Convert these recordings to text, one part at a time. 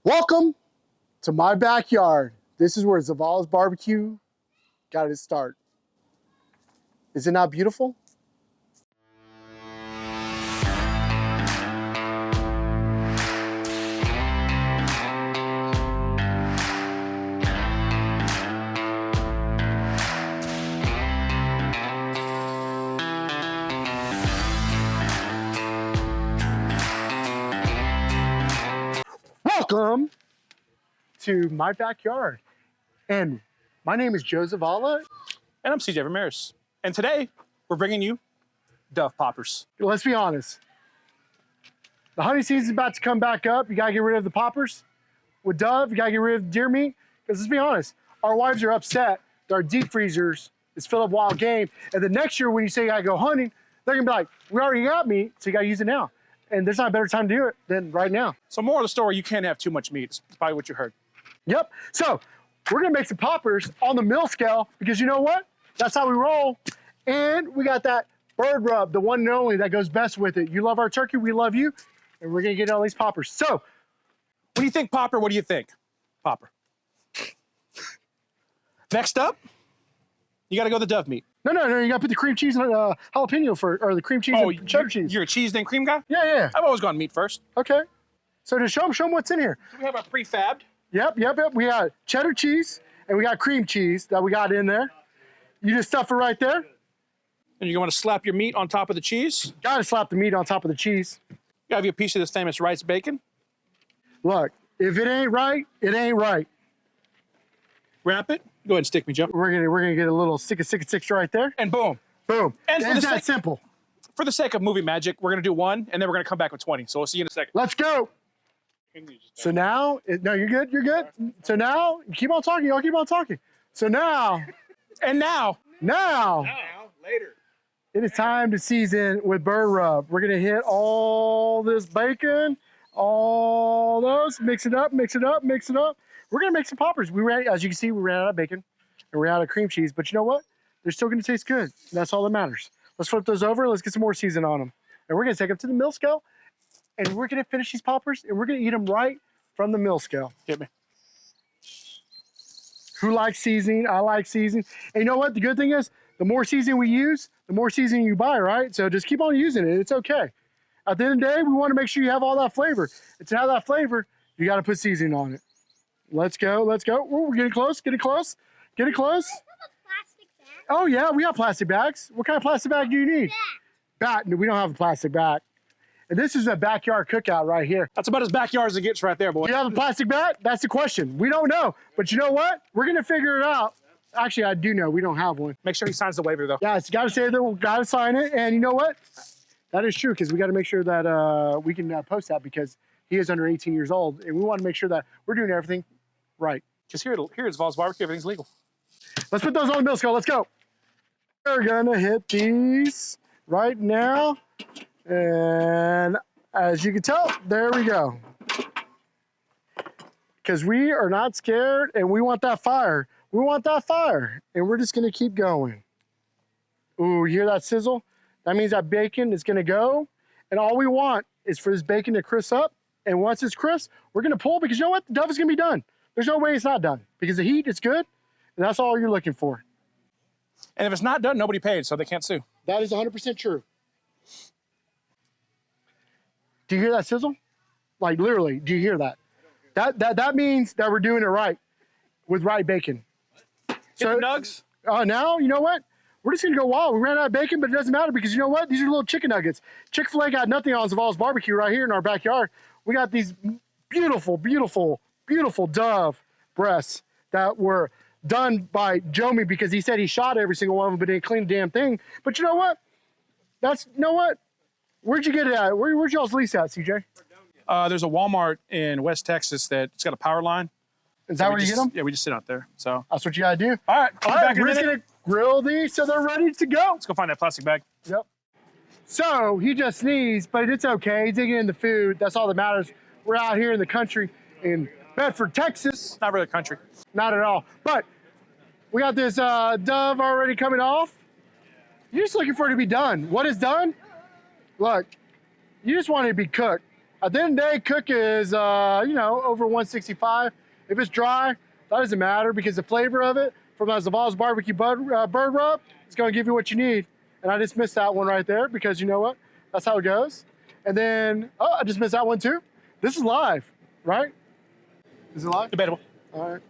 Welcome to my backyard. This is where Zavalas Barbecue got its start. Is it not beautiful? Welcome to my backyard. And my name is Joe Zavala. And I'm CJ Ramirez. And today, we're bringing you Dove Poppers. Let's be honest. The hunting season's about to come back up. You gotta get rid of the poppers. With Dove, you gotta get rid of deer meat. Because let's be honest, our wives are upset that our deep freezers is filled up wild game. And the next year when you say you gotta go hunting, they're gonna be like, we already got meat, so you gotta use it now. And there's not a better time to do it than right now. So more of the story, you can't have too much meat. It's probably what you heard. Yep. So we're gonna make some poppers on the mill scale because you know what? That's how we roll. And we got that bird rub, the one and only that goes best with it. You love our turkey, we love you. And we're gonna get all these poppers. So When you think popper, what do you think? Popper. Next up, you gotta go the Dove meat. no, you gotta put the cream cheese and jalapeno for, or the cream cheese and cheddar cheese. You're a cheese then cream guy? Yeah. I've always gone meat first. Okay. So to show them what's in here. So we have our prefabbed. Yep. We got cheddar cheese and we got cream cheese that we got in there. You just stuff it right there. And you're gonna slap your meat on top of the cheese. Gotta slap the meat on top of the cheese. You have your piece of this famous rice bacon. Look, if it ain't right, it ain't right. Wrap it. Go ahead and stick me, Joe. We're gonna get a little stick right there. And boom. Boom. And for It's the that sake- simple. For the sake of movie magic, we're gonna do one, and then we're gonna come back with 20. So we'll see you in a second. Let's go. So now, no, you're good. So now, keep on talking, y'all keep on talking. So now, And now, later. it is time to season with bird rub. We're gonna hit all this bacon, all those, mix it up. We're gonna make some poppers. As you can see, we ran out of bacon and we ran out of cream cheese, but you know what? They're still gonna taste good. That's all that matters. Let's flip those over. Let's get some more season on them. And we're gonna take them to the mill scale and we're gonna finish these poppers and we're gonna eat them right from the mill scale. Hit me. Who likes seasoning? I like seasoning. And you know what? The good thing is, the more seasoning we use, the more seasoning you buy, right? So just keep on using it. It's okay. At the end of the day, we want to make sure you have all that flavor. And to have that flavor, you got to put seasoning on it. Let's go. Ooh, we're getting close. Oh, yeah, we have plastic bags. What kind of plastic bag do you need? Bat. No, we don't have a plastic bag. And this is a backyard cookout right here. That's about as backyard as it gets right there, boy. Do you have a plastic bat? That's the question. We don't know. But you know what? We're going to figure it out. Actually, I do know. We don't have one. Make sure he signs the waiver, though. Yeah, it's got to say that we got to sign it. And you know what? That is true because we got to make sure that we can post that because he is under 18 years old. And we want to make sure that we're doing everything right. Because here at Zavalas Barbecue, everything's legal. Let's put those on the mill scale. Let's go. We're going to hit these right now. And as you can tell, there we go. Because we are not scared and we want that fire. And we're just going to keep going. Ooh, you hear that sizzle? That means that bacon is going to go. And all we want is for this bacon to crisp up. And once it's crisp, we're going to pull because you know what? The Dove is going to be done. There's no way it's not done because the heat is good. And that's all you're looking for. And if it's not done, nobody paid, so they can't sue. That is 100% true. Do you hear that sizzle? Like literally, do you hear that? That means that we're doing it right with right bacon. So nugs. Now, you know what? We're just gonna go wild. We ran out of bacon, but it doesn't matter because you know what? These are little chicken nuggets. Chick-fil-A got nothing on Zavalas Barbecue right here in our backyard. We got these beautiful Dove breasts that were done by Jomi because he said he shot every single one of them, but didn't clean the damn thing. But you know what? You know what? Where'd you get it at? Where's y'all's lease at, CJ? There's a Walmart in West Texas that's got a power line. Is that where you get them? Yeah, we just sit out there. So that's what you gotta do. all right, We're just gonna grill these so they're ready to go. Let's go find that plastic bag. Yep. So he just sneezed, but it's okay. He's digging in the food. That's all that matters. We're out here in the country in Bedford, Texas. Not really country. Not at all. But we got this Dove already coming off. You're just looking for it to be done. What is done? Look, you just want it to be cooked. At the end of the day, cook is, you know, over 165. If it's dry, that doesn't matter because the flavor of it from that Zavalas Barbecue Bird Rub is going to give you what you need. And I just missed that one right there because you know what? That's how it goes. And then, oh, I just missed that one too. This is live, right? Is it live? Debatable. All right.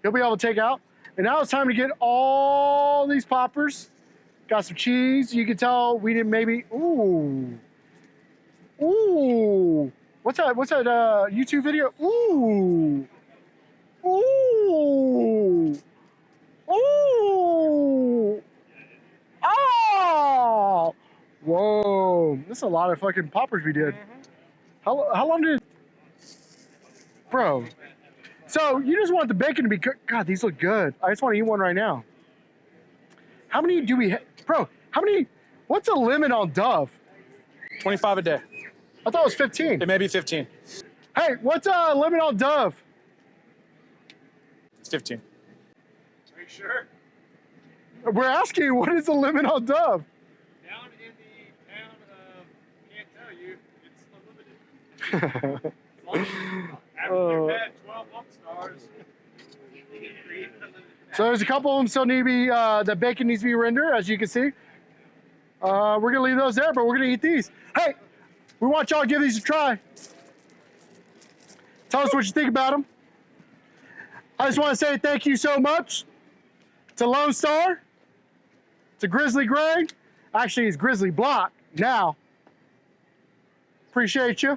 You'll be able to take out. And now it's time to get all these poppers. Got some cheese. You can tell we didn't maybe, ooh. Ooh. What's that YouTube video? Ooh. Ooh. Ooh. Oh. Whoa. This is a lot of fucking poppers we did. How long did, bro? So you just want the bacon to be cooked. God, these look good. I just want to eat one right now. How many do we have? Bro, how many, what's a limit on Dove? 25 a day. I thought it was 15. It may be 15. Hey, what's a limit on Dove? It's 15. Make sure. We're asking you, what is the limit on Dove? Down in the town of, can't tell you, it's unlimited. As long as after you've had 12 lump stars, you can create unlimited. So there's a couple of them still need to be, the bacon needs to be rendered, as you can see. We're gonna leave those there, but we're gonna eat these. Hey, we want y'all to give these a try. Tell us what you think about them. I just want to say thank you so much to Lone Star, to Grizzly Gray. Actually, it's Grizzly Block now. Appreciate you.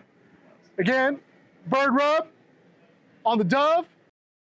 Again, Bird Rub on the Dove.